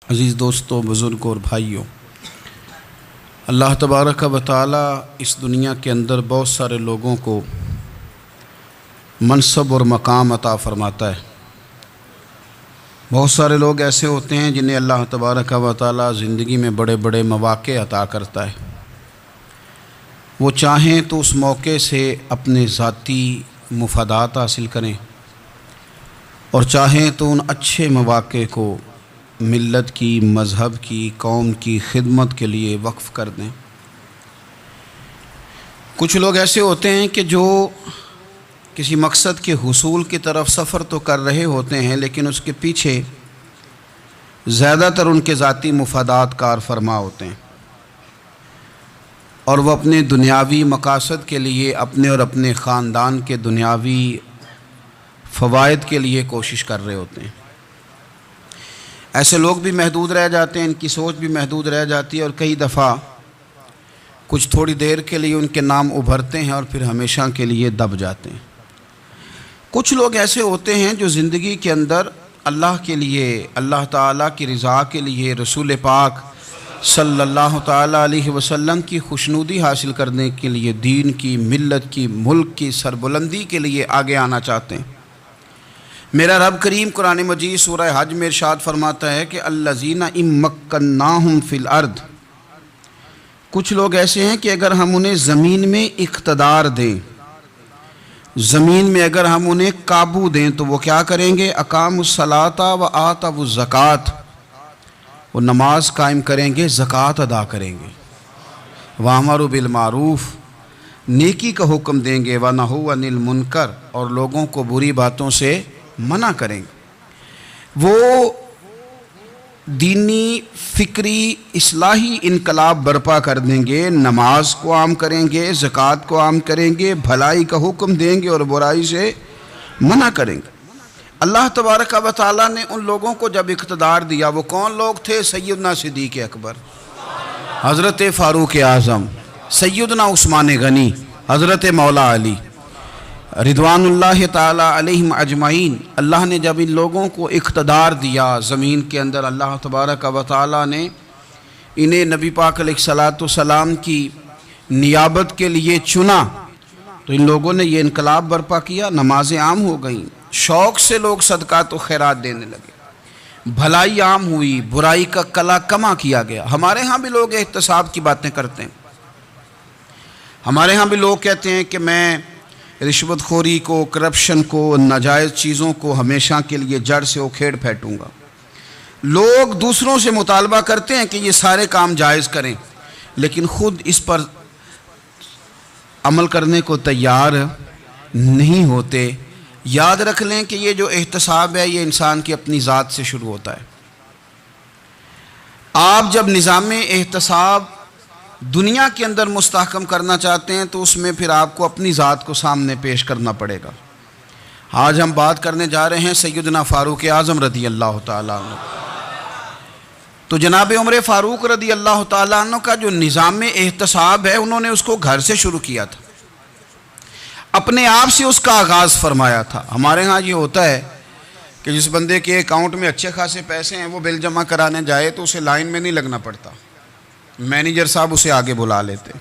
عزیز دوستوں، بزرگوں اور بھائیوں، اللہ تبارک و تعالی اس دنیا کے اندر بہت سارے لوگوں کو منصب اور مقام عطا فرماتا ہے۔ بہت سارے لوگ ایسے ہوتے ہیں جنہیں اللہ تبارک و تعالی زندگی میں بڑے بڑے مواقع عطا کرتا ہے۔ وہ چاہیں تو اس موقع سے اپنے ذاتی مفادات حاصل کریں اور چاہیں تو ان اچھے مواقع کو ملت کی، مذہب کی، قوم کی خدمت کے لیے وقف کر دیں۔ کچھ لوگ ایسے ہوتے ہیں کہ جو کسی مقصد کے حصول کی طرف سفر تو کر رہے ہوتے ہیں، لیکن اس کے پیچھے زیادہ تر ان کے ذاتی مفادات کار فرما ہوتے ہیں، اور وہ اپنے دنیاوی مقاصد کے لیے، اپنے اور اپنے خاندان کے دنیاوی فوائد کے لیے کوشش کر رہے ہوتے ہیں۔ ایسے لوگ بھی محدود رہ جاتے ہیں، ان کی سوچ بھی محدود رہ جاتی ہے، اور کئی دفعہ کچھ تھوڑی دیر کے لیے ان کے نام ابھرتے ہیں اور پھر ہمیشہ کے لیے دب جاتے ہیں۔ کچھ لوگ ایسے ہوتے ہیں جو زندگی کے اندر اللہ کے لیے، اللہ تعالیٰ کی رضا کے لیے، رسول پاک صلی اللہ تعالیٰ علیہ وسلم کی خوشنودی حاصل کرنے کے لیے، دین کی، ملت کی، ملک کی سربلندی کے لیے آگے آنا چاہتے ہیں۔ میرا رب کریم قرآن مجید سورہ حج میں ارشاد فرماتا ہے کہ الذین ان مکناہم فی الارض، کچھ لوگ ایسے ہیں کہ اگر ہم انہیں زمین میں اقتدار دیں، زمین میں اگر ہم انہیں قابو دیں تو وہ کیا کریں گے؟ اقاموا الصلاۃ و آتوا الزکوٰۃ، وہ نماز قائم کریں گے، زکوٰۃ ادا کریں گے، وامروا بالمعروف، نیکی کا حکم دیں گے، ونہوا عن المنکر، اور لوگوں کو بری باتوں سے منع کریں گے۔ وہ دینی، فکری، اصلاحی انقلاب برپا کر دیں گے، نماز کو عام کریں گے، زکوٰۃ کو عام کریں گے، بھلائی کا حکم دیں گے اور برائی سے منع کریں گے۔ اللہ تبارک و تعالیٰ نے ان لوگوں کو جب اقتدار دیا، وہ کون لوگ تھے؟ سیدنا صدیق اکبر، حضرت فاروق اعظم، سیدنا عثمان غنی، حضرت مولا علی رضوان اللہ تعالی علیہم اجمعین۔ اللہ نے جب ان لوگوں کو اقتدار دیا زمین کے اندر، اللہ تبارک و تعالی نے انہیں نبی پاک علیہ الصلاۃ والسلام کی نیابت کے لیے چنا، تو ان لوگوں نے یہ انقلاب برپا کیا، نمازیں عام ہو گئیں، شوق سے لوگ صدقات و خیرات دینے لگے، بھلائی عام ہوئی، برائی کا کلا کما کیا گیا۔ ہمارے ہاں بھی لوگ احتساب کی باتیں کرتے ہیں، ہمارے ہاں بھی لوگ کہتے ہیں کہ میں رشوت خوری کو، کرپشن کو، ناجائز چیزوں کو ہمیشہ کے لیے جڑ سے اکھیڑ پھینٹوں گا۔ لوگ دوسروں سے مطالبہ کرتے ہیں کہ یہ سارے کام جائز کریں، لیکن خود اس پر عمل کرنے کو تیار نہیں ہوتے۔ یاد رکھ لیں کہ یہ جو احتساب ہے، یہ انسان کی اپنی ذات سے شروع ہوتا ہے۔ آپ جب نظام احتساب دنیا کے اندر مستحکم کرنا چاہتے ہیں تو اس میں پھر آپ کو اپنی ذات کو سامنے پیش کرنا پڑے گا۔ آج ہم بات کرنے جا رہے ہیں سیدنا فاروق اعظم رضی اللہ تعالیٰ عنہ۔ تو جناب عمر فاروق رضی اللہ تعالیٰ عنہ کا جو نظام احتساب ہے، انہوں نے اس کو گھر سے شروع کیا تھا، اپنے آپ سے اس کا آغاز فرمایا تھا۔ ہمارے ہاں یہ ہوتا ہے کہ جس بندے کے اکاؤنٹ میں اچھے خاصے پیسے ہیں، وہ بل جمع کرانے جائے تو اسے لائن میں نہیں لگنا پڑتا، مینیجر صاحب اسے آگے بلا لیتے،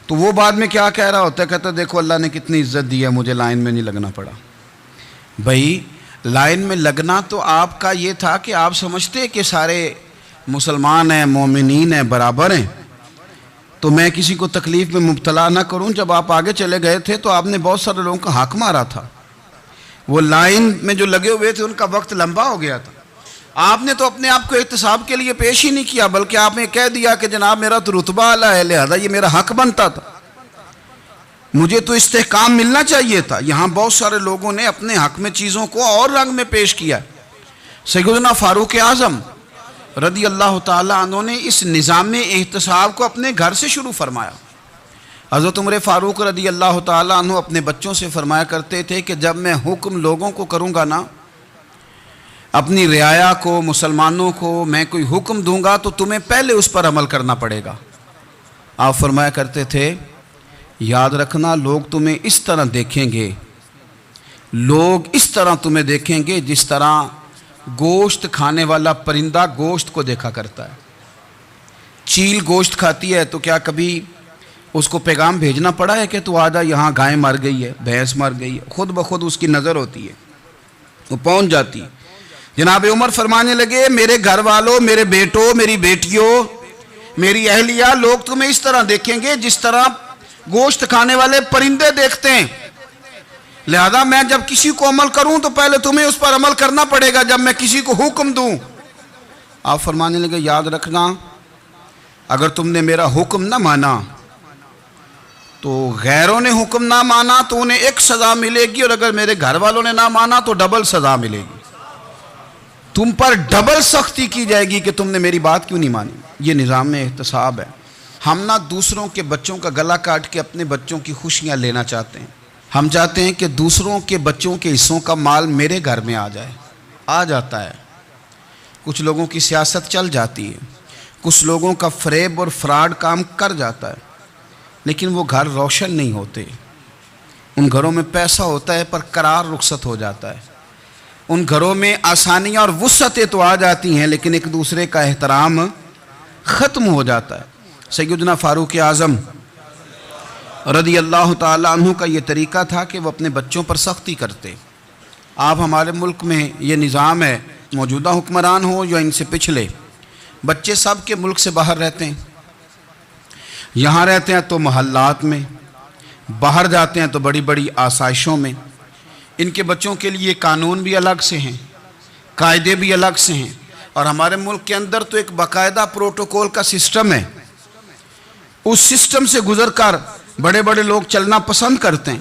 تو وہ بعد میں کیا کہہ رہا ہوتا ہے؟ کہتا دیکھو اللہ نے کتنی عزت دی ہے، مجھے لائن میں نہیں لگنا پڑا۔ بھائی لائن میں لگنا تو آپ کا یہ تھا کہ آپ سمجھتے کہ سارے مسلمان ہیں، مومنین ہیں، برابر ہیں، تو میں کسی کو تکلیف میں مبتلا نہ کروں۔ جب آپ آگے چلے گئے تھے تو آپ نے بہت سارے لوگوں کا حق مارا تھا، وہ لائن میں جو لگے ہوئے تھے ان کا وقت لمبا ہو گیا تھا۔ آپ نے تو اپنے آپ کو احتساب کے لیے پیش ہی نہیں کیا، بلکہ آپ نے کہہ دیا کہ جناب میرا تو رتبہ اعلیٰ ہے، لہذا یہ میرا حق بنتا تھا، مجھے تو استحکام ملنا چاہیے تھا۔ یہاں بہت سارے لوگوں نے اپنے حق میں چیزوں کو اور رنگ میں پیش کیا۔ سیدنا فاروق اعظم رضی اللہ تعالیٰ عنہ نے اس نظام احتساب کو اپنے گھر سے شروع فرمایا۔ حضرت عمر فاروق رضی اللہ تعالیٰ عنہ اپنے بچوں سے فرمایا کرتے تھے کہ جب میں حکم لوگوں کو کروں گا نا، اپنی رعایا کو، مسلمانوں کو میں کوئی حکم دوں گا تو تمہیں پہلے اس پر عمل کرنا پڑے گا۔ آپ فرمایا کرتے تھے یاد رکھنا، لوگ تمہیں اس طرح دیکھیں گے، لوگ اس طرح تمہیں دیکھیں گے جس طرح گوشت کھانے والا پرندہ گوشت کو دیکھا کرتا ہے. چیل گوشت کھاتی ہے تو کیا کبھی اس کو پیغام بھیجنا پڑا ہے کہ تو آجا یہاں گائے مر گئی ہے, بھینس مر گئی ہے؟ خود بخود اس کی نظر ہوتی ہے, وہ پہنچ جاتی ہے. جناب عمر فرمانے لگے میرے گھر والوں, میرے بیٹوں, میری بیٹیوں, میری اہلیہ, لوگ تمہیں اس طرح دیکھیں گے جس طرح گوشت کھانے والے پرندے دیکھتے ہیں. لہذا میں جب کسی کو عمل کروں تو پہلے تمہیں اس پر عمل کرنا پڑے گا جب میں کسی کو حکم دوں. آپ فرمانے لگے یاد رکھنا اگر تم نے میرا حکم نہ مانا تو غیروں نے حکم نہ مانا تو انہیں ایک سزا ملے گی, اور اگر میرے گھر والوں نے نہ مانا تو ڈبل سزا ملے گی. تم پر ڈبل سختی کی جائے گی کہ تم نے میری بات کیوں نہیں مانی. یہ نظام احتساب ہے. ہم نہ دوسروں کے بچوں کا گلا کاٹ کے اپنے بچوں کی خوشیاں لینا چاہتے ہیں. ہم چاہتے ہیں کہ دوسروں کے بچوں کے حصوں کا مال میرے گھر میں آ جائے. آ جاتا ہے. کچھ لوگوں کی سیاست چل جاتی ہے, کچھ لوگوں کا فریب اور فراڈ کام کر جاتا ہے, لیکن وہ گھر روشن نہیں ہوتے. ان گھروں میں پیسہ ہوتا ہے پر قرار رخصت ہو جاتا ہے. ان گھروں میں آسانیاں اور وسعتیں تو آ جاتی ہیں لیکن ایک دوسرے کا احترام ختم ہو جاتا ہے. سیدنا فاروق اعظم رضی اللہ تعالیٰ عنہ کا یہ طریقہ تھا کہ وہ اپنے بچوں پر سختی کرتے. آپ ہمارے ملک میں یہ نظام ہے, موجودہ حکمران ہو یا ان سے پچھلے, بچے سب کے ملک سے باہر رہتے ہیں. یہاں رہتے ہیں تو محلات میں, باہر جاتے ہیں تو بڑی بڑی آسائشوں میں. ان کے بچوں کے لیے قانون بھی الگ سے ہیں, قاعدے بھی الگ سے ہیں, اور ہمارے ملک کے اندر تو ایک باقاعدہ پروٹوکول کا سسٹم ہے. اس سسٹم سے گزر کر بڑے بڑے لوگ چلنا پسند کرتے ہیں.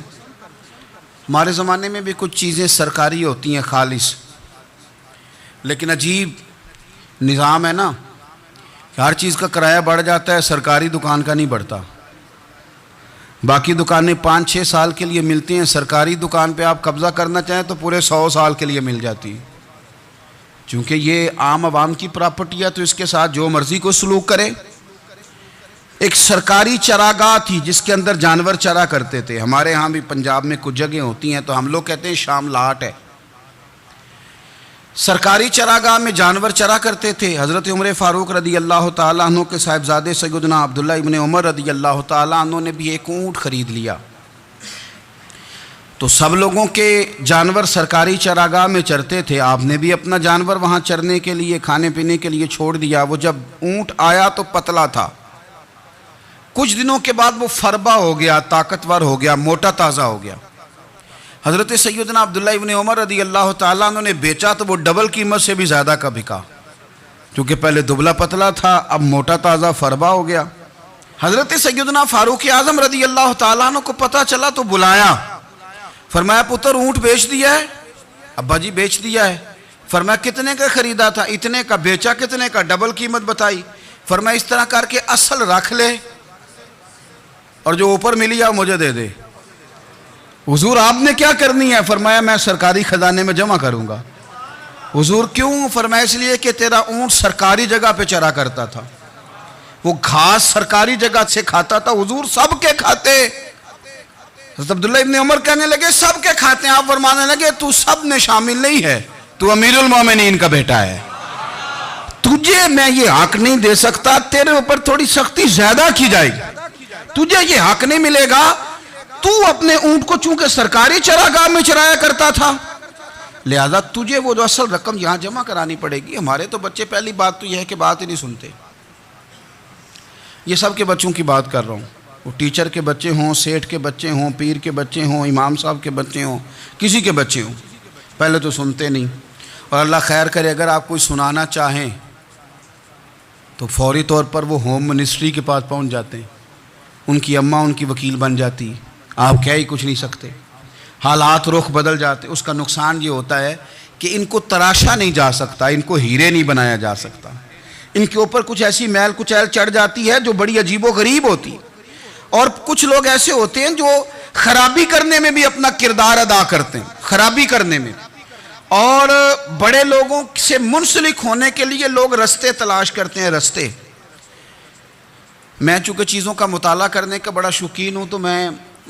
ہمارے زمانے میں بھی کچھ چیزیں سرکاری ہوتی ہیں خالص, لیکن عجیب نظام ہے نا, ہر چیز کا کرایہ بڑھ جاتا ہے, سرکاری دکان کا نہیں بڑھتا. باقی دکانیں 5-6 سال کے لیے ملتی ہیں, سرکاری دکان پہ آپ قبضہ کرنا چاہیں تو پورے 100 سال کے لیے مل جاتی ہے. چونکہ یہ عام عوام کی پراپرٹی ہے تو اس کے ساتھ جو مرضی کو سلوک کرے. ایک سرکاری چراگاہ تھی جس کے اندر جانور چرا کرتے تھے. ہمارے ہاں بھی پنجاب میں کچھ جگہیں ہوتی ہیں تو ہم لوگ کہتے ہیں شام لاٹ ہے. سرکاری چراگاہ میں جانور چرا کرتے تھے. حضرت عمر فاروق رضی اللہ تعالیٰ عنہ کے صاحبزادے سیدنا عبداللہ ابن عمر رضی اللہ تعالیٰ عنہ نے بھی ایک اونٹ خرید لیا. تو سب لوگوں کے جانور سرکاری چراگاہ میں چرتے تھے, آپ نے بھی اپنا جانور وہاں چرنے کے لیے, کھانے پینے کے لیے چھوڑ دیا. وہ جب اونٹ آیا تو پتلا تھا, کچھ دنوں کے بعد وہ فربا ہو گیا, طاقتور ہو گیا, موٹا تازہ ہو گیا. حضرت سیدنا عبداللہ ابن عمر رضی اللہ تعالیٰ عنہ نے بیچا تو وہ ڈبل قیمت سے بھی زیادہ کا بکا, کیونکہ پہلے دبلا پتلا تھا, اب موٹا تازہ فربا ہو گیا. حضرت سیدنا فاروق اعظم رضی اللہ تعالیٰ عنہ کو پتہ چلا تو بلایا, فرمایا پتر اونٹ بیچ دیا ہے؟ ابا جی بیچ دیا ہے. فرمایا کتنے کا خریدا تھا؟ اتنے کا. بیچا کتنے کا؟ ڈبل قیمت بتائی. فرمایا اس طرح کر کے اصل رکھ لے اور جو اوپر ملی ہے مجھے دے دے. حضور آپ نے کیا کرنی ہے؟ فرمایا میں سرکاری خزانے میں جمع کروں گا. حضور کیوں؟ فرمایا اس لیے کہ تیرا اونٹ سرکاری جگہ پہ چرا کرتا تھا, وہ گھاس سرکاری جگہ سے کھاتا تھا. حضور سب کے کھاتے. حضرت عبداللہ ابن عمر کہنے لگے سب کے کھاتے ہیں. آپ فرمانے لگے تو سب میں شامل نہیں ہے, تو امیر المومنین کا بیٹا ہے, تجھے میں یہ حق نہیں دے سکتا, تیرے اوپر تھوڑی سختی زیادہ کی جائے گی, تجھے یہ حق نہیں ملے گا. تو اپنے اونٹ کو چونکہ سرکاری چراگاہ میں چرایا کرتا تھا, لہذا تجھے وہ جو اصل رقم یہاں جمع کرانی پڑے گی. ہمارے تو بچے پہلی بات تو یہ ہے کہ بات ہی نہیں سنتے. یہ سب کے بچوں کی بات کر رہا ہوں, وہ ٹیچر کے بچے ہوں, سیٹھ کے بچے ہوں, پیر کے بچے ہوں, امام صاحب کے بچے ہوں, کسی کے بچے ہوں, پہلے تو سنتے نہیں. اور اللہ خیر کرے اگر آپ کوئی سنانا چاہیں تو فوری طور پر وہ ہوم منسٹری کے پاس پہنچ جاتے ہیں, ان کی اماں ان کی وکیل بن جاتی, آپ کہہ ہی کچھ نہیں سکتے. حالات رخ بدل جاتے. اس کا نقصان یہ ہوتا ہے کہ ان کو تراشا نہیں جا سکتا, ان کو ہیرے نہیں بنایا جا سکتا. ان کے اوپر کچھ ایسی میل کچیل چڑھ جاتی ہے جو بڑی عجیب و غریب ہوتی. اور کچھ لوگ ایسے ہوتے ہیں جو خرابی کرنے میں بھی اپنا کردار ادا کرتے ہیں, خرابی کرنے میں. اور بڑے لوگوں سے منسلک ہونے کے لیے لوگ رستے تلاش کرتے ہیں, رستے. میں چونکہ چیزوں کا مطالعہ کرنے کا بڑا شوقین ہوں تو میں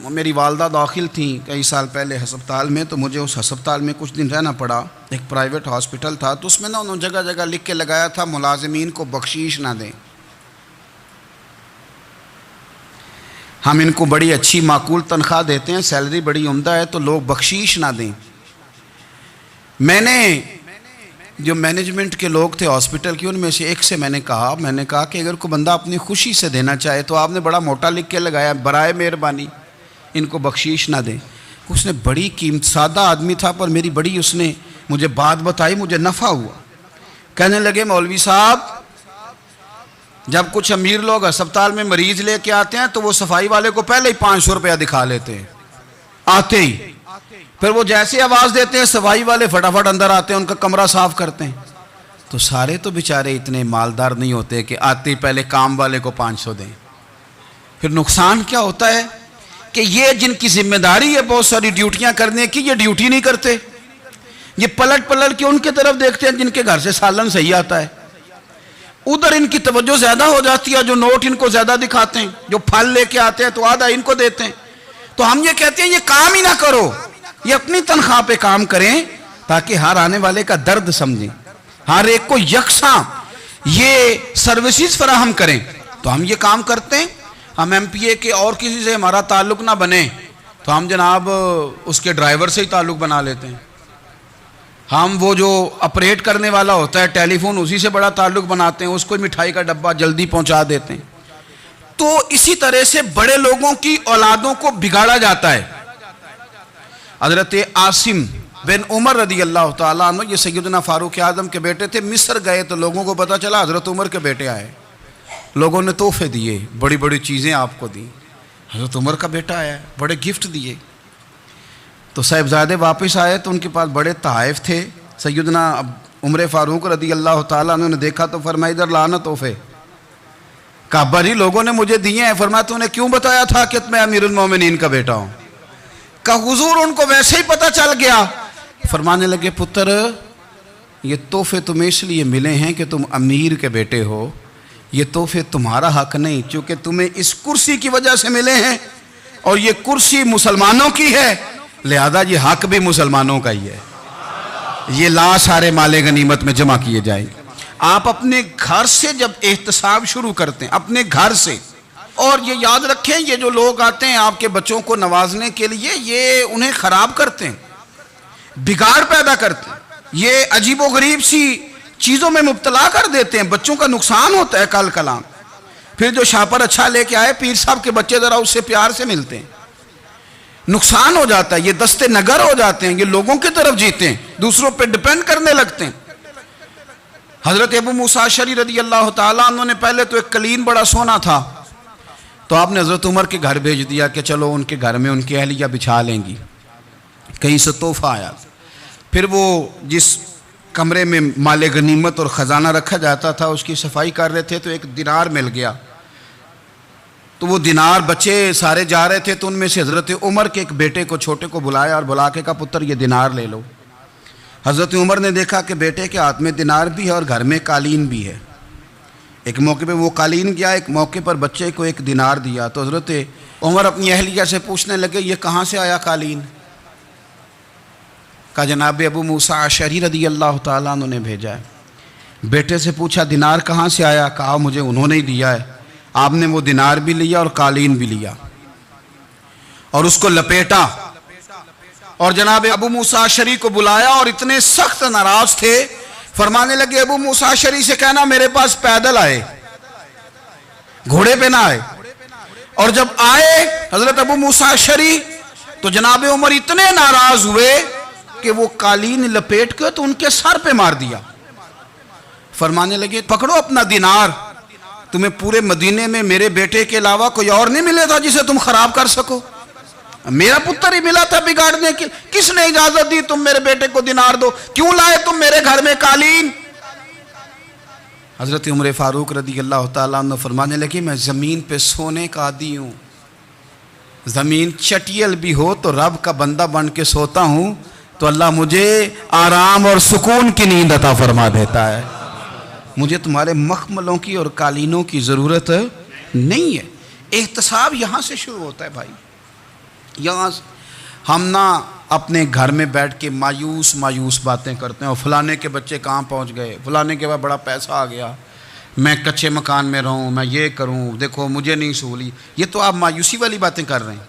میری والدہ داخل تھیں کئی سال پہلے ہسپتال میں، تو مجھے اس ہسپتال میں کچھ دن رہنا پڑا، ایک پرائیویٹ ہاسپٹل تھا، تو اس میں انہوں نے جگہ جگہ لکھ کے لگایا تھا ملازمین کو بخشیش نہ دیں، ہم ان کو بڑی اچھی معقول تنخواہ دیتے ہیں، سیلری بڑی عمدہ ہے، تو لوگ بخشیش نہ دیں۔ میں نے جو مینجمنٹ کے لوگ تھے ہاسپٹل کی، ان میں سے ایک سے میں نے کہا کہ اگر کوئی بندہ اپنی خوشی سے دینا چاہے تو آپ نے بڑا موٹا لکھ کے لگایا برائے مہربانی ان کو بخشیش نہ دیں۔ اس نے بڑی قیمت، سادہ آدمی تھا پر میری بڑی اس نے مجھے بات بتائی، مجھے نفع ہوا۔ کہنے لگے مولوی صاحب جب کچھ امیر لوگ ہسپتال میں مریض لے کے آتے ہیں تو وہ صفائی والے کو پہلے ہی 500 روپیہ دکھا لیتے ہیں آتے ہی، پھر وہ جیسے آواز دیتے ہیں صفائی والے فٹافٹ اندر آتے ہیں، ان کا کمرہ صاف کرتے ہیں۔ تو سارے تو بیچارے اتنے مالدار نہیں ہوتے کہ آتے ہی پہلے کام والے کو 500 دیں۔ پھر نقصان کیا ہوتا ہے کہ یہ جن کی ذمہ داری ہے بہت ساری ڈیوٹیاں کرنے کی، یہ ڈیوٹی نہیں کرتے، یہ پلٹ کے ان کی طرف دیکھتے ہیں جن کے گھر سے سالن صحیح آتا ہے، ادھر ان کی توجہ زیادہ ہو جاتی ہے، جو نوٹ ان کو زیادہ دکھاتے ہیں، جو پھل لے کے آتے ہیں تو آدھا ان کو دیتے ہیں۔ تو ہم یہ کہتے ہیں یہ کام ہی نہ کرو، یہ اپنی تنخواہ پہ کام کریں تاکہ ہر آنے والے کا درد سمجھیں، ہر ایک کو یکساں یہ سروسز فراہم کریں۔ تو ہم یہ کام کرتے ہیں، ہم ایم پی اے کے اور کسی سے ہمارا تعلق نہ بنے تو ہم جناب اس کے ڈرائیور سے ہی تعلق بنا لیتے ہیں، ہم وہ جو آپریٹ کرنے والا ہوتا ہے ٹیلی فون اسی سے بڑا تعلق بناتے ہیں، اس کو مٹھائی کا ڈبہ جلدی پہنچا دیتے ہیں۔ تو اسی طرح سے بڑے لوگوں کی اولادوں کو بگاڑا جاتا ہے۔ حضرت عاصم بن عمر رضی اللہ تعالیٰ عنہ، یہ سیدنا فاروق اعظم کے بیٹے تھے، مصر گئے تو لوگوں کو پتہ چلا حضرت عمر کے بیٹے آئے، لوگوں نے تحفے دیے، بڑی بڑی چیزیں آپ کو دی، حضرت عمر کا بیٹا آیا ہے، بڑے گفٹ دیے۔ تو صاحبزادے واپس آئے تو ان کے پاس بڑے تحائف تھے، سیدنا عمر فاروق رضی اللہ تعالیٰ عنہ نے دیکھا تو فرمایا ادھر لانا تحفے۔ کہا ابا جی لوگوں نے مجھے دیے ہیں۔ فرمایا تو نے کیوں بتایا تھا کہ میں امیر المومنین کا بیٹا ہوں؟ کہا حضور ان کو ویسے ہی پتہ چل گیا۔ فرمانے لگے پتر یہ تحفے تمہیں اس لیے ملے ہیں کہ تم امیر کے بیٹے ہو، یہ تحفے تمہارا حق نہیں، چونکہ تمہیں اس کرسی کی وجہ سے ملے ہیں اور یہ کرسی مسلمانوں کی ہے، لہذا یہ حق بھی مسلمانوں کا ہی ہے، یہ لا سارے مال غنیمت میں جمع کیے جائیں۔ آپ اپنے گھر سے جب احتساب شروع کرتے ہیں، اپنے گھر سے، اور یہ یاد رکھیں یہ جو لوگ آتے ہیں آپ کے بچوں کو نوازنے کے لیے، یہ انہیں خراب کرتے ہیں، بگاڑ پیدا کرتے ہیں، یہ عجیب و غریب سی چیزوں میں مبتلا کر دیتے ہیں، بچوں کا نقصان ہوتا ہے کل کلام۔ پھر جو شاپر اچھا لے کے آئے پیر صاحب کے بچے ذرا اس سے پیار سے ملتے ہیں، نقصان ہو جاتا ہے، یہ دستے نگر ہو جاتے ہیں، یہ لوگوں کی طرف جیتے ہیں، دوسروں پہ ڈیپینڈ کرنے لگتے ہیں۔ حضرت ابو موسیٰ اشعری رضی اللہ تعالیٰ عنہ نے پہلے تو ایک قلین بڑا سونا تھا، تو آپ نے حضرت عمر کے گھر بھیج دیا کہ چلو ان کے گھر میں ان کی اہلیہ بچھا لیں گی، کہیں سے تحفہ آیا۔ پھر وہ جس کمرے میں مال غنیمت اور خزانہ رکھا جاتا تھا اس کی صفائی کر رہے تھے تو ایک دینار مل گیا، تو وہ دینار بچے سارے جا رہے تھے تو ان میں سے حضرت عمر کے ایک بیٹے کو چھوٹے کو بلایا اور بلا کے کہا پتر یہ دینار لے لو۔ حضرت عمر نے دیکھا کہ بیٹے کے ہاتھ میں دینار بھی ہے اور گھر میں قالین بھی ہے، ایک موقع پہ وہ قالین گیا، ایک موقع پر بچے کو ایک دینار دیا، تو حضرت عمر اپنی اہلیہ سے پوچھنے لگے یہ کہاں سے آیا قالین؟ کہا جناب ابو موسیٰ اشعری رضی اللہ تعالیٰ عنہ نے بھیجا ہے۔ بیٹے سے پوچھا دینار کہاں سے آیا؟ کہا مجھے انہوں نے ہی دیا ہے۔ آپ نے وہ دینار بھی لیا اور قالین بھی لیا اور اس کو لپیٹا اور جناب ابو موسیٰ اشعری کو بلایا اور اتنے سخت ناراض تھے، فرمانے لگے ابو موسیٰ اشعری سے کہنا میرے پاس پیدل آئے، گھوڑے پہ نہ آئے۔ اور جب آئے حضرت ابو موسیٰ اشعری تو جناب عمر اتنے ناراض ہوئے کہ وہ قالین لپیٹ کے تو ان کے سر پہ مار دیا۔ فرمانے لگے پکڑو اپنا دینار، تمہیں پورے مدینے میں میرے بیٹے کے علاوہ کوئی اور نہیں ملے تھا جسے تم خراب کر سکو، میرا پتر ہی ملا تھا بگاڑنے کی، کس نے اجازت دی تم میرے بیٹے کو دینار دو؟ کیوں لائے تم میرے گھر میں قالین؟ حضرت عمر فاروق رضی اللہ تعالیٰ عنہ فرمانے لگے میں زمین پہ سونے کا عادی ہوں، زمین چٹیل بھی ہو تو رب کا بندہ بن کے سوتا ہوں تو اللہ مجھے آرام اور سکون کی نیند عطا فرما دیتا ہے، مجھے تمہارے مخملوں کی اور قالینوں کی ضرورت نہیں ہے۔ احتساب یہاں سے شروع ہوتا ہے بھائی، یہاں ہم نہ اپنے گھر میں بیٹھ کے مایوس باتیں کرتے ہیں، اور فلانے کے بچے کہاں پہنچ گئے، فلانے کے بعد بڑا پیسہ آ گیا، میں کچے مکان میں رہوں، میں یہ کروں، دیکھو مجھے نہیں سہولی۔ یہ تو آپ مایوسی والی باتیں کر رہے ہیں،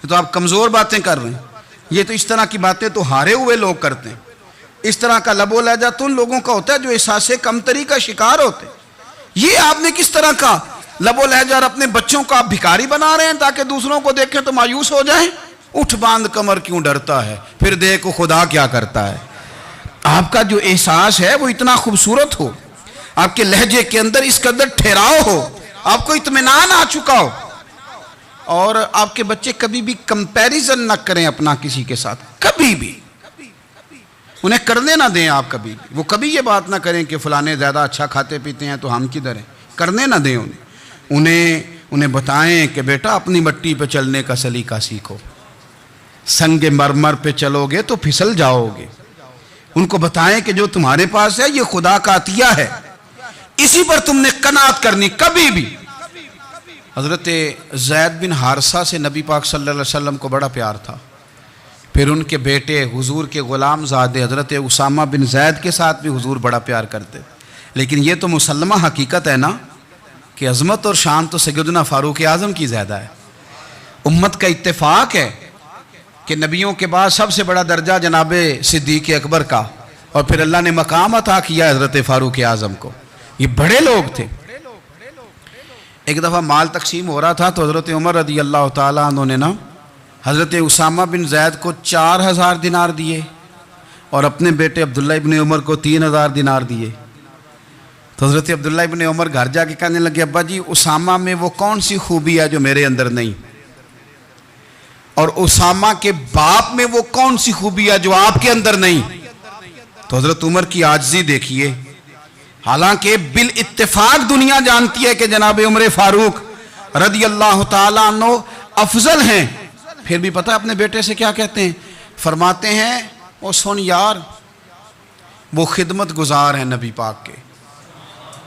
یہ تو آپ کمزور باتیں کر رہے ہیں۔ یہ تو اس طرح کی باتیں تو ہارے ہوئے لوگ کرتے ہیں۔ اس طرح کا لب و لہجہ تو ان لوگوں کا ہوتا ہے جو احساس کمتری کا شکار ہوتے ہیں۔ یہ آپ نے کس طرح کا لب و لہجہ، اور اپنے بچوں کو آپ بھکاری بنا رہے ہیں تاکہ دوسروں کو دیکھیں تو مایوس ہو جائیں۔ اٹھ باندھ کمر کیوں ڈرتا ہے، پھر دیکھو خدا کیا کرتا ہے۔ آپ کا جو احساس ہے وہ اتنا خوبصورت ہو، آپ کے لہجے کے اندر اس قدر ٹھہراؤ ہو، آپ کو اطمینان آ چکا ہو، اور آپ کے بچے کبھی بھی کمپیریزن نہ کریں اپنا کسی کے ساتھ، کبھی بھی انہیں کرنے نہ دیں۔ آپ کبھی بھی وہ کبھی یہ بات نہ کریں کہ فلانے زیادہ اچھا کھاتے پیتے ہیں تو ہم کدھر ہیں، کرنے نہ دیں انہیں بتائیں کہ بیٹا اپنی مٹی پہ چلنے کا سلیقہ سیکھو، سنگ مرمر پہ چلو گے تو پھسل جاؤ گے۔ ان کو بتائیں کہ جو تمہارے پاس ہے یہ خدا کا عطیہ ہے، اسی پر تم نے قناعت کرنی کبھی بھی۔ حضرت زید بن حارثہ سے نبی پاک صلی اللہ علیہ وسلم کو بڑا پیار تھا۔ پھر ان کے بیٹے حضور کے غلام زادے حضرت اسامہ بن زید کے ساتھ بھی حضور بڑا پیار کرتے۔ لیکن یہ تو مسلمہ حقیقت ہے نا کہ عظمت اور شان تو سیدنا فاروق اعظم کی زیادہ ہے۔ امت کا اتفاق ہے کہ نبیوں کے بعد سب سے بڑا درجہ جناب صدیق اکبر کا، اور پھر اللہ نے مقام عطا کیا حضرت فاروق اعظم کو۔ یہ بڑے لوگ تھے۔ ایک دفعہ مال تقسیم ہو رہا تھا تو حضرت عمر رضی اللہ تعالیٰ عنہ نے حضرت اسامہ بن زید کو 4000 دینار دیے، اور اپنے بیٹے عبداللہ ابن عمر کو 3000 دینار دیے۔ تو حضرت عبداللہ ابن عمر گھر جا کے کہنے لگے، ابا جی اسامہ میں وہ کون سی خوبی ہے جو میرے اندر نہیں، اور اسامہ کے باپ میں وہ کون سی خوبی ہے جو آپ کے اندر نہیں۔ تو حضرت عمر کی عاجزی دیکھیے، حالانکہ بالاتفاق دنیا جانتی ہے کہ جناب عمر فاروق رضی اللہ تعالیٰ عنہ افضل ہیں، پھر بھی پتہ اپنے بیٹے سے کیا کہتے ہیں؟ فرماتے ہیں او سن یار، وہ خدمت گزار ہیں نبی پاک کے،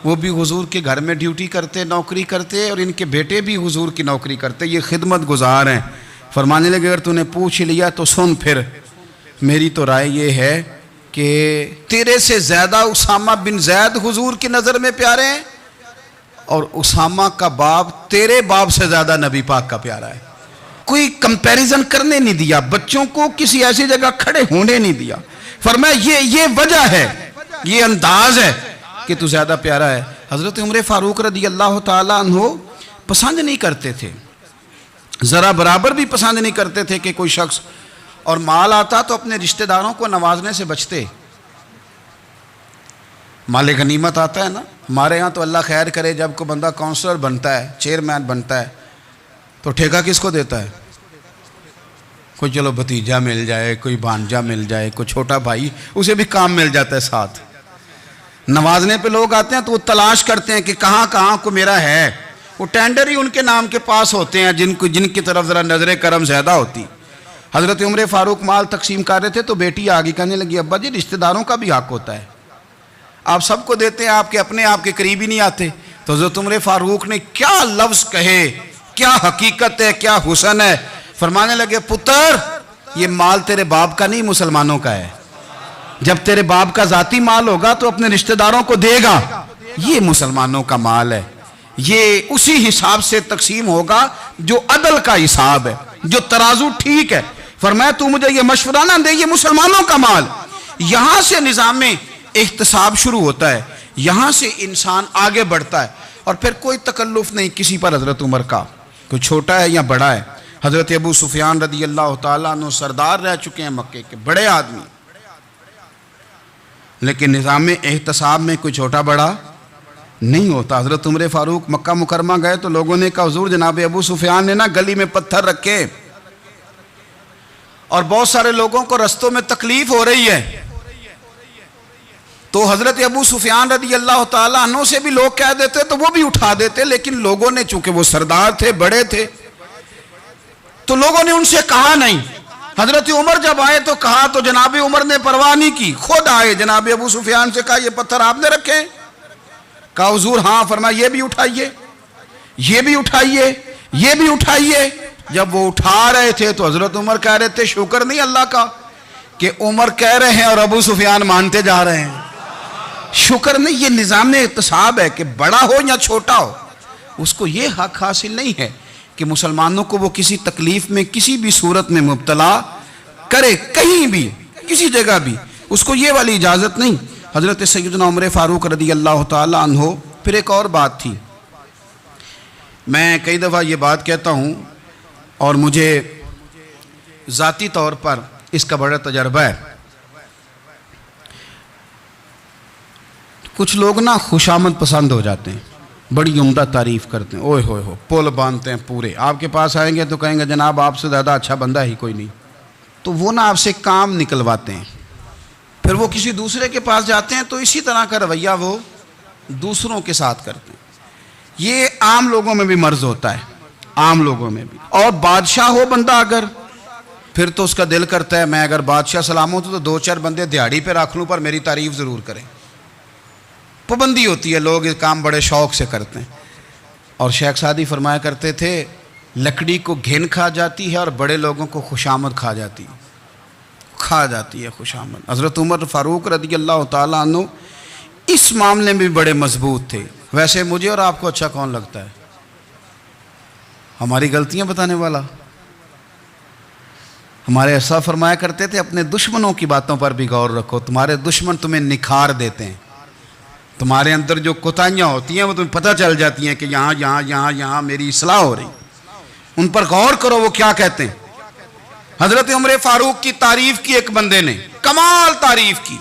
وہ بھی حضور کے گھر میں ڈیوٹی کرتے، نوکری کرتے، اور ان کے بیٹے بھی حضور کی نوکری کرتے، یہ خدمت گزار ہیں۔ فرمانے لگے اگر تو نے پوچھ لیا تو سن، پھر میری تو رائے یہ ہے کہ تیرے سے زیادہ اسامہ بن زید حضور کی نظر میں پیارے ہیں، اور اسامہ کا باپ تیرے باپ سے زیادہ نبی پاک کا پیارا ہے۔ کوئی کمپیریزن کرنے نہیں دیا، بچوں کو کسی ایسی جگہ کھڑے ہونے نہیں دیا۔ فرمایا یہ وجہ ہے، یہ انداز ہے کہ تو زیادہ پیارا ہے۔ حضرت عمر فاروق رضی اللہ تعالیٰ عنہ پسند نہیں کرتے تھے، ذرا برابر بھی پسند نہیں کرتے تھے کہ کوئی شخص اور مال آتا تو اپنے رشتہ داروں کو نوازنے سے بچتے۔ مال غنیمت آتا ہے نا، ہمارے ہاں تو اللہ خیر کرے جب کوئی بندہ کونسلر بنتا ہے، چیئرمین بنتا ہے، تو ٹھیکہ کس کو دیتا ہے؟ کوئی چلو بھتیجا مل جائے، کوئی بھانجا مل جائے، کوئی چھوٹا بھائی، اسے بھی کام مل جاتا ہے ساتھ۔ نوازنے پہ لوگ آتے ہیں تو وہ تلاش کرتے ہیں کہ کہاں کہاں کو میرا ہے، وہ ٹینڈر ہی ان کے نام کے پاس ہوتے ہیں جن کی طرف ذرا نظر کرم زیادہ ہوتی۔ حضرت عمر فاروق مال تقسیم کر رہے تھے تو بیٹی آگے کہنے لگی، ابا جی رشتہ داروں کا بھی حق ہوتا ہے، آپ سب کو دیتے ہیں، آپ کے اپنے آپ کے قریب ہی نہیں آتے۔ تو حضرت عمر فاروق نے کیا لفظ کہے، کیا حقیقت ہے، کیا حسن ہے۔ فرمانے لگے پتر یہ مال تیرے باپ کا نہیں مسلمانوں کا ہے، جب تیرے باپ کا ذاتی مال ہوگا تو اپنے رشتہ داروں کو دے گا، یہ مسلمانوں کا مال ہے، یہ اسی حساب سے تقسیم ہوگا جو عدل کا حساب ہے، جو ترازو ٹھیک ہے۔ فرمایا تو مجھے یہ مشورہ نہ دے، یہ مسلمانوں کا مال۔ یہاں سے نظام احتساب شروع ہوتا ہے، یہاں سے انسان آگے بڑھتا ہے، اور پھر کوئی تکلف نہیں کسی پر حضرت عمر کا، کوئی چھوٹا ہے یا بڑا ہے۔ حضرت ابو سفیان رضی اللہ تعالیٰ عنہ سردار رہ چکے ہیں مکے کے، بڑے آدمی، لیکن نظام احتساب میں کوئی چھوٹا بڑا نہیں ہوتا۔ حضرت عمر فاروق مکہ مکرمہ گئے تو لوگوں نے کہا حضور جناب ابو سفیان نے نا گلی میں پتھر رکھے، اور بہت سارے لوگوں کو رستوں میں تکلیف ہو رہی ہے۔ تو حضرت ابو سفیان رضی اللہ تعالیٰ عنہ سے بھی لوگ کہہ دیتے تو وہ بھی اٹھا دیتے، لیکن لوگوں نے چونکہ وہ سردار تھے، بڑے تھے، تو لوگوں نے ان سے کہا نہیں۔ حضرت عمر جب آئے تو کہا تو جناب عمر نے پرواہ نہیں کی، خود آئے جناب ابو سفیان سے کہا یہ پتھر آپ نے رکھے؟ کہا حضور ہاں۔ فرمایا یہ بھی اٹھائیے، یہ بھی اٹھائیے، یہ بھی اٹھائیے۔ جب وہ اٹھا رہے تھے تو حضرت عمر کہہ رہے تھے شکر نہیں اللہ کا کہ عمر کہہ رہے ہیں اور ابو سفیان مانتے جا رہے ہیں. شکر نہیں. یہ نظام احتساب ہے کہ بڑا ہو یا چھوٹا ہو اس کو یہ حق حاصل نہیں ہے کہ مسلمانوں کو وہ کسی تکلیف میں کسی بھی صورت میں مبتلا کرے, کہیں بھی کسی جگہ بھی, اس کو یہ والی اجازت نہیں. حضرت سیدنا عمر فاروق رضی اللہ تعالی عنہ. پھر ایک اور بات تھی, میں کئی دفعہ یہ بات کہتا ہوں اور مجھے ذاتی طور پر اس کا بڑا تجربہ ہے. کچھ لوگ نا خوشامد پسند ہو جاتے ہیں, بڑی عمدہ تعریف کرتے ہیں, اوئے ہوئے ہو پول باندھتے ہیں پورے. آپ کے پاس آئیں گے تو کہیں گے جناب آپ سے زیادہ اچھا بندہ ہی کوئی نہیں. تو وہ نا آپ سے کام نکلواتے ہیں, پھر وہ کسی دوسرے کے پاس جاتے ہیں تو اسی طرح کا رویہ وہ دوسروں کے ساتھ کرتے ہیں. یہ عام لوگوں میں بھی مرض ہوتا ہے, عام لوگوں میں بھی. اور بادشاہ ہو بندہ اگر, پھر تو اس کا دل کرتا ہے میں اگر بادشاہ سلام ہوں تو دو چار بندے دیہڑی پہ رکھ لوں پر میری تعریف ضرور کریں. پابندی ہوتی ہے, لوگ یہ کام بڑے شوق سے کرتے ہیں. اور شیخ سعدی فرمایا کرتے تھے لکڑی کو گھن کھا جاتی ہے اور بڑے لوگوں کو خوشامد کھا جاتی ہے خوشامد. حضرت عمر فاروق رضی اللہ تعالیٰ عنہ اس معاملے میں بھی بڑے مضبوط تھے. ویسے مجھے اور آپ کو اچھا کون لگتا ہے؟ ہماری غلطیاں بتانے والا. ہمارے ایسا فرمایا کرتے تھے اپنے دشمنوں کی باتوں پر بھی غور رکھو, تمہارے دشمن تمہیں نکھار دیتے ہیں. تمہارے اندر جو کوتاہیاں ہوتی ہیں وہ تمہیں پتہ چل جاتی ہیں کہ یہاں میری اصلاح ہو رہی. ان پر غور کرو وہ کیا کہتے ہیں. حضرت عمر فاروق کی تعریف کی ایک بندے نے, کمال تعریف کی.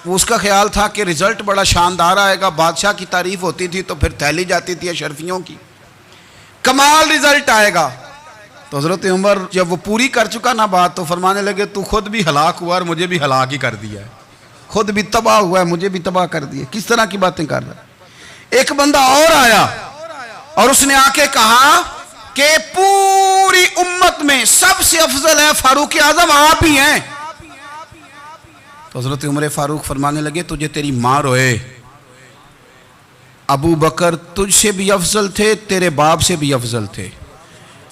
وہ اس کا خیال تھا کہ رزلٹ بڑا شاندار آئے گا. بادشاہ کی تعریف ہوتی تھی تو پھر تھیلی جاتی تھی اشرفیوں کی, کمال رزلٹ آئے گا. تو حضرت عمر جب وہ پوری کر چکا نا بات تو فرمانے لگے تو خود بھی ہلاک ہوا اور مجھے بھی ہلاک ہی کر دیا ہے. خود بھی تباہ ہوا ہے مجھے بھی تباہ کر دیا. کس طرح کی باتیں کر رہا ہے. ایک بندہ اور آیا اور اس نے آ کے کہا کہ پوری امت میں سب سے افضل ہے فاروق اعظم آپ ہی ہیں. تو حضرت عمر فاروق فرمانے لگے تجھے تیری ماں روئے, ابو بکر تجھ سے بھی افضل تھے, تیرے باپ سے بھی افضل تھے,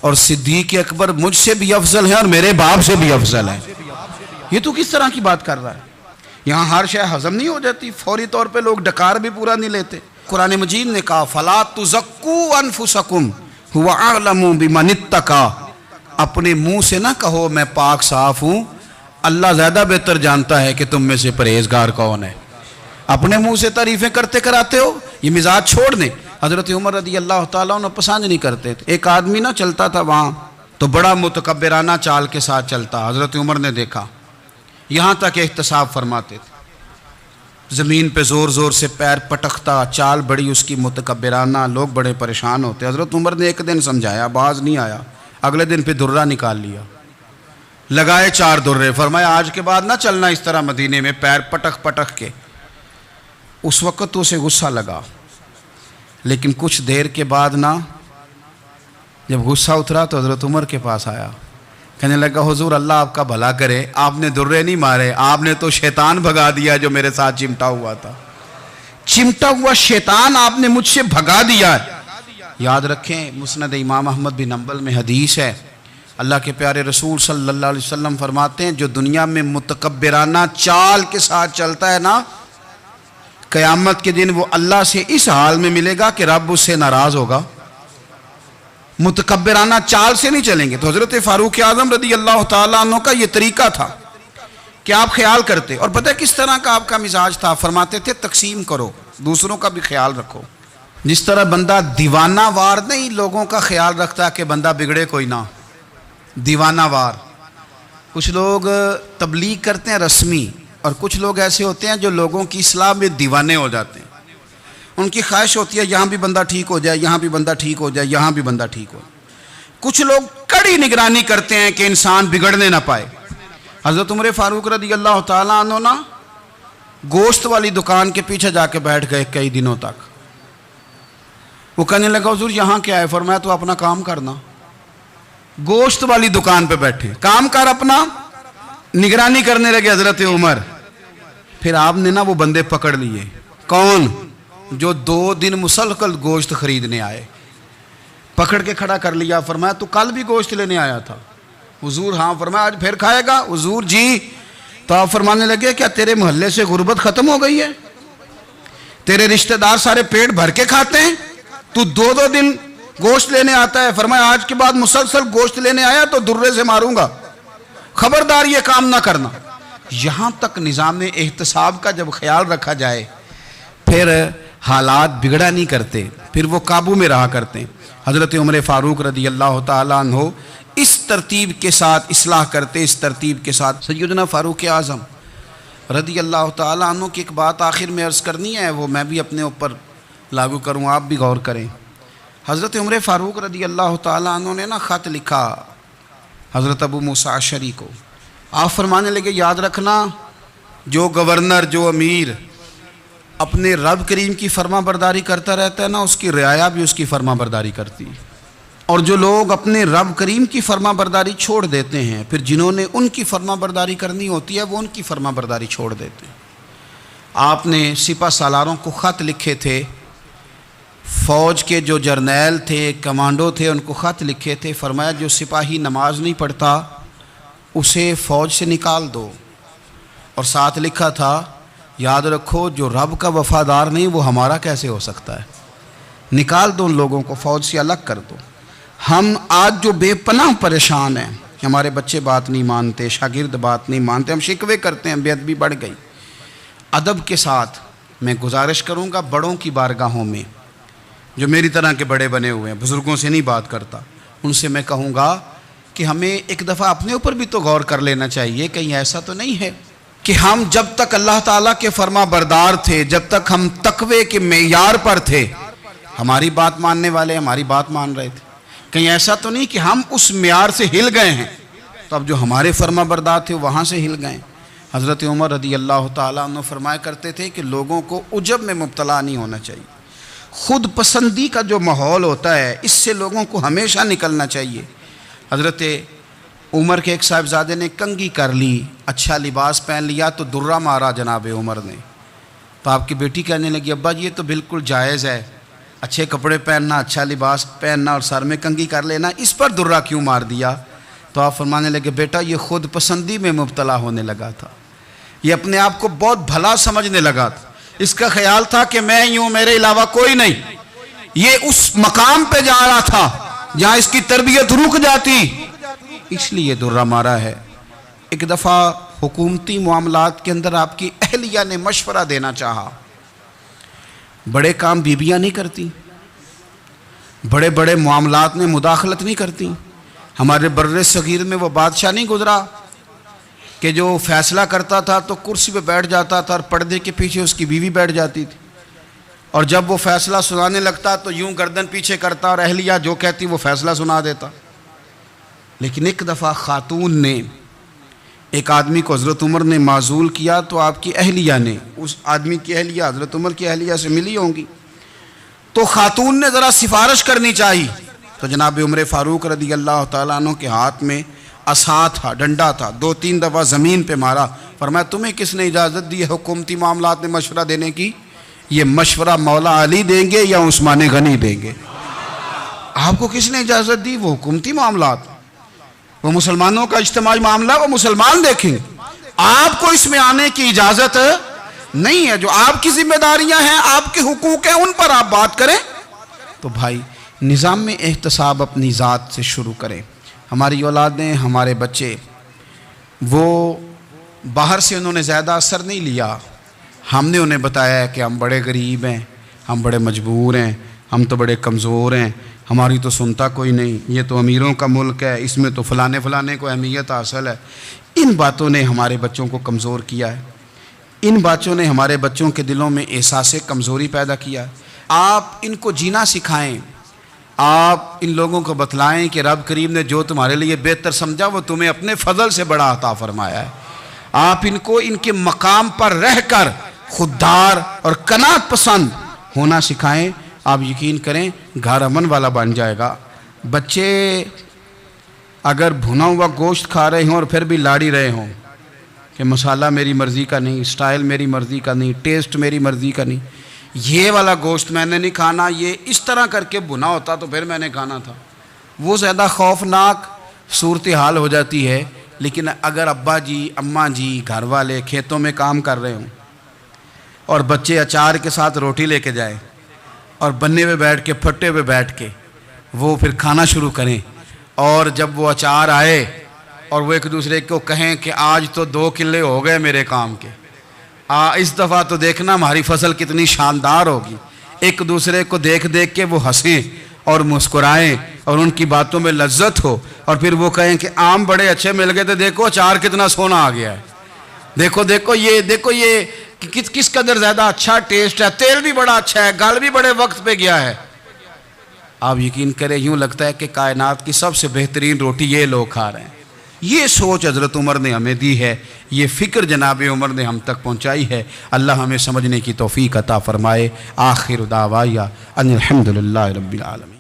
اور صدیق اکبر مجھ سے بھی افضل ہیں اور میرے باپ سے بھی افضل ہیں. یہ تو کس طرح کی بات کر رہا ہے. یہاں ہر شے ہضم نہیں ہو جاتی, فوری طور پہ لوگ ڈکار بھی پورا نہیں لیتے. قرآن مجید نے کہا فَلَا تُزَكُّوا أَنفُسَكُمْ هُوَ أَعْلَمُ بِمَنِ اتَّقَىٰ. اپنے منہ سے نہ کہو میں پاک صاف ہوں, اللہ زیادہ بہتر جانتا ہے کہ تم میں سے پرہیزگار کون ہے. اپنے منہ سے تعریفیں کرتے کراتے ہو, یہ مزاج چھوڑ دیں. حضرت عمر رضی اللہ تعالیٰ عنہ پسند نہیں کرتے تھے. ایک آدمی نہ چلتا تھا وہاں تو بڑا متکبرانہ چال کے ساتھ چلتا. حضرت عمر نے دیکھا, یہاں تک احتساب فرماتے تھے, زمین پہ زور زور سے پیر پٹکتا, چال بڑی اس کی متکبرانہ, لوگ بڑے پریشان ہوتے. حضرت عمر نے ایک دن سمجھایا, باز نہیں آیا. اگلے دن پہ درہ نکال لیا, لگائے 4 درے, فرمایا آج کے بعد نہ چلنا اس طرح مدینے میں پیر پٹک پٹک کے. اس وقت تو اسے غصہ لگا, لیکن کچھ دیر کے بعد نا جب غصہ اترا تو حضرت عمر کے پاس آیا, کہنے لگا حضور اللہ آپ کا بھلا کرے, آپ نے درے نہیں مارے, آپ نے تو شیطان بھگا دیا جو میرے ساتھ چمٹا ہوا تھا. چمٹا ہوا شیطان آپ نے مجھ سے بھگا دیا. یاد رکھیں مسند امام احمد بن حنبل میں حدیث ہے, اللہ کے پیارے رسول صلی اللہ علیہ وسلم فرماتے ہیں جو دنیا میں متکبرانہ چال کے ساتھ چلتا ہے نا, قیامت کے دن وہ اللہ سے اس حال میں ملے گا کہ رب اس سے ناراض ہوگا. متکبرانہ چال سے نہیں چلیں گے. تو حضرت فاروق اعظم رضی اللہ تعالیٰ عنہ کا یہ طریقہ تھا کہ آپ خیال کرتے. اور پتہ کس طرح کا آپ کا مزاج تھا, فرماتے تھے تقسیم کرو, دوسروں کا بھی خیال رکھو. جس طرح بندہ دیوانہ وار نہیں لوگوں کا خیال رکھتا کہ بندہ بگڑے کوئی نہ, دیوانہ وار. کچھ لوگ تبلیغ کرتے ہیں رسمی, اور کچھ لوگ ایسے ہوتے ہیں جو لوگوں کی اصلاح میں دیوانے ہو جاتے ہیں. ان کی خواہش ہوتی ہے یہاں بھی بندہ ٹھیک ہو جائے, یہاں بھی بندہ ٹھیک ہو جائے, یہاں بھی بندہ ٹھیک ہو. کچھ لوگ کڑی نگرانی کرتے ہیں کہ انسان بگڑنے نہ پائے. حضرت عمر فاروق رضی اللہ تعالیٰ عنہ نا گوشت والی دکان کے پیچھے جا کے بیٹھ گئے کئی دنوں تک. وہ کہنے لگا حضور یہاں کیا ہے؟ فرمایا تو اپنا کام کرنا. گوشت والی دکان پہ بیٹھے, کام کر اپنا, نگرانی کرنے لگے حضرت عمر. پھر آپ نے نا وہ بندے پکڑ لیے. کون؟ جو 2 دن مسلسل گوشت خریدنے آئے. پکڑ کے کھڑا کر لیا، فرمایا تو کل بھی گوشت لینے آیا تھا؟ حضور ہاں۔ فرمایا آج پھر کھائے گا؟ حضور جی۔ تو آپ فرمانے لگے کیا تیرے محلے سے غربت ختم ہو گئی ہے؟ تیرے رشتہ دار سارے پیٹ بھر کے کھاتے ہیں، تو دو دو دن گوشت لینے آتا ہے؟ فرمایا آج کے بعد مسلسل گوشت لینے آیا تو درے سے ماروں گا، خبردار یہ کام نہ کرنا۔ یہاں تک نظام احتساب کا جب خیال رکھا جائے پھر حالات بگڑا نہیں کرتے، پھر وہ قابو میں رہا کرتے ہیں۔ حضرت عمر فاروق رضی اللہ تعالیٰ عنہ اس ترتیب کے ساتھ اصلاح کرتے، اس ترتیب کے ساتھ۔ سیدنا فاروق اعظم رضی اللہ تعالیٰ عنہ کی ایک بات آخر میں عرض کرنی ہے، وہ میں بھی اپنے اوپر لاگو کروں، آپ بھی غور کریں۔ حضرت عمر فاروق رضی اللہ تعالیٰ عنہ نے خط لکھا حضرت ابو موسیٰ اشعری کو۔ آپ فرمانے لگے یاد رکھنا، جو گورنر، جو امیر اپنے رب کریم کی فرما برداری کرتا رہتا ہے نا، اس کی رعایا بھی اس کی فرما برداری کرتی ہے۔ اور جو لوگ اپنے رب کریم کی فرما برداری چھوڑ دیتے ہیں، پھر جنہوں نے ان کی فرما برداری کرنی ہوتی ہے وہ ان کی فرما برداری چھوڑ دیتے ہیں۔ آپ نے سپہ سالاروں کو خط لکھے تھے، فوج کے جو جرنیل تھے، کمانڈو تھے، ان کو خط لکھے تھے، فرمایا جو سپاہی نماز نہیں پڑھتا اسے فوج سے نکال دو، اور ساتھ لکھا تھا یاد رکھو جو رب کا وفادار نہیں وہ ہمارا کیسے ہو سکتا ہے، نکال دو ان لوگوں کو، فوج سے الگ کر دو۔ ہم آج جو بے پناہ پریشان ہیں، ہمارے بچے بات نہیں مانتے، شاگرد بات نہیں مانتے، ہم شکوے کرتے ہیں، بے ادبی بڑھ گئی۔ ادب کے ساتھ میں گزارش کروں گا بڑوں کی بارگاہوں میں، جو میری طرح کے بڑے بنے ہوئے ہیں، بزرگوں سے نہیں بات کرتا، ان سے میں کہوں گا کہ ہمیں ایک دفعہ اپنے اوپر بھی تو غور کر لینا چاہیے، کہیں ایسا تو نہیں ہے کہ ہم جب تک اللہ تعالیٰ کے فرما بردار تھے، جب تک ہم تقوی کے معیار پر تھے، ہماری بات ماننے والے ہماری بات مان رہے تھے، کہیں ایسا تو نہیں کہ ہم اس معیار سے ہل گئے ہیں تو اب جو ہمارے فرما بردار تھے وہاں سے ہل گئے۔ حضرت عمر رضی اللہ تعالیٰ عنہ فرمایا کرتے تھے کہ لوگوں کو عجب میں مبتلا نہیں ہونا چاہیے، خود پسندی کا جو ماحول ہوتا ہے اس سے لوگوں کو ہمیشہ نکلنا چاہیے۔ حضرت عمر کے ایک صاحبزادے نے کنگھی کر لی، اچھا لباس پہن لیا تو درہ مارا جناب عمر نے، تو آپ کی بیٹی کہنے لگی ابا یہ تو بالکل جائز ہے، اچھے کپڑے پہننا، اچھا لباس پہننا اور سر میں کنگھی کر لینا، اس پر درہ کیوں مار دیا؟ تو آپ فرمانے لگے بیٹا یہ خود پسندی میں مبتلا ہونے لگا تھا، یہ اپنے آپ کو بہت بھلا سمجھنے لگا تھا، اس کا خیال تھا کہ میں ہی ہوں، میرے علاوہ کوئی نہیں، یہ اس مقام پہ جا رہا تھا جہاں اس کی تربیت رک جاتی، اس لیے درہ مارا ہے۔ ایک دفعہ حکومتی معاملات کے اندر آپ کی اہلیہ نے مشورہ دینا چاہا، بڑے کام بیویاں نہیں کرتی، بڑے بڑے معاملات میں مداخلت نہیں کرتی۔ ہمارے بر صغیر میں وہ بادشاہ نہیں گزرا کہ جو فیصلہ کرتا تھا تو کرسی پہ بیٹھ جاتا تھا اور پردے کے پیچھے اس کی بیوی بیٹھ جاتی تھی، اور جب وہ فیصلہ سنانے لگتا تو یوں گردن پیچھے کرتا اور اہلیہ جو کہتی وہ فیصلہ سنا دیتا۔ لیکن ایک دفعہ خاتون نے ایک آدمی کو حضرت عمر نے معزول کیا تو آپ کی اہلیہ نے، اس آدمی کی اہلیہ حضرت عمر کی اہلیہ سے ملی ہوں گی، تو خاتون نے ذرا سفارش کرنی چاہی، تو جناب عمر فاروق رضی اللہ تعالیٰ عنہ کے ہاتھ میں عصا تھا، ڈنڈا تھا، 2-3 دفعہ زمین پہ مارا، فرمایا تمہیں کس نے اجازت دی ہے حکومتی معاملات میں مشورہ دینے کی؟ یہ مشورہ مولا علی دیں گے یا عثمان غنی دیں گے؟ آپ کو کس نے اجازت دی؟ وہ حکومتی معاملات، وہ مسلمانوں کا اجتماعی معاملہ، وہ مسلمان دیکھیں گے، آپ کو اس میں آنے کی اجازت نہیں ہے۔ جو آپ کی ذمہ داریاں ہیں، آپ کے حقوق ہیں، ان پر آپ بات کریں۔ تو بھائی نظام میں احتساب اپنی ذات سے شروع کریں۔ ہماری اولادیں، ہمارے بچے، وہ باہر سے انہوں نے زیادہ اثر نہیں لیا، ہم نے انہیں بتایا ہے کہ ہم بڑے غریب ہیں، ہم بڑے مجبور ہیں، ہم تو بڑے کمزور ہیں، ہماری تو سنتا کوئی نہیں، یہ تو امیروں کا ملک ہے، اس میں تو فلانے فلانے کو اہمیت حاصل ہے۔ ان باتوں نے ہمارے بچوں کو کمزور کیا ہے، ان باتوں نے ہمارے بچوں کے دلوں میں احساس کمزوری پیدا کیا ہے۔ آپ ان کو جینا سکھائیں، آپ ان لوگوں کو بتلائیں کہ رب کریم نے جو تمہارے لیے بہتر سمجھا وہ تمہیں اپنے فضل سے بڑا عطا فرمایا ہے۔ آپ ان کو ان کے مقام پر رہ کر خوددار اور قناعت پسند ہونا سکھائیں، آپ یقین کریں گھر امن والا بن جائے گا۔ بچے اگر بھنا ہوا گوشت کھا رہے ہوں اور پھر بھی لاڑی رہے ہوں کہ مسالہ میری مرضی کا نہیں، سٹائل میری مرضی کا نہیں، ٹیسٹ میری مرضی کا نہیں، یہ والا گوشت میں نے نہیں کھانا، یہ اس طرح کر کے بنا ہوتا تو پھر میں نے کھانا تھا۔ وہ زیادہ خوفناک صورتحال ہو جاتی ہے۔ لیکن اگر ابا جی اماں جی گھر والے کھیتوں میں کام کر رہے ہوں اور بچے اچار کے ساتھ روٹی لے کے جائیں اور بننے پہ بیٹھ کے پھٹے پہ بیٹھ کے وہ پھر کھانا شروع کریں، اور جب وہ اچار آئے اور وہ ایک دوسرے کو کہیں کہ آج تو 2 کلے ہو گئے میرے کام کے، اس دفعہ تو دیکھنا ہماری فصل کتنی شاندار ہوگی، ایک دوسرے کو دیکھ دیکھ کے وہ ہنسیں اور مسکرائیں اور ان کی باتوں میں لذت ہو، اور پھر وہ کہیں کہ آم بڑے اچھے مل گئے تھے، دیکھو اچار کتنا سونا آ گیا ہے، دیکھو یہ کس قدر زیادہ اچھا ٹیسٹ ہے، تیل بھی بڑا اچھا ہے، گل بھی بڑے وقت پہ گیا ہے۔ آپ یقین کریں یوں لگتا ہے کہ کائنات کی سب سے بہترین روٹی یہ لوگ کھا رہے ہیں۔ یہ سوچ حضرت عمر نے ہمیں دی ہے، یہ فکر جناب عمر نے ہم تک پہنچائی ہے۔ اللہ ہمیں سمجھنے کی توفیق عطا فرمائے۔ آخر دعوایا ان الحمدللہ رب العالمین۔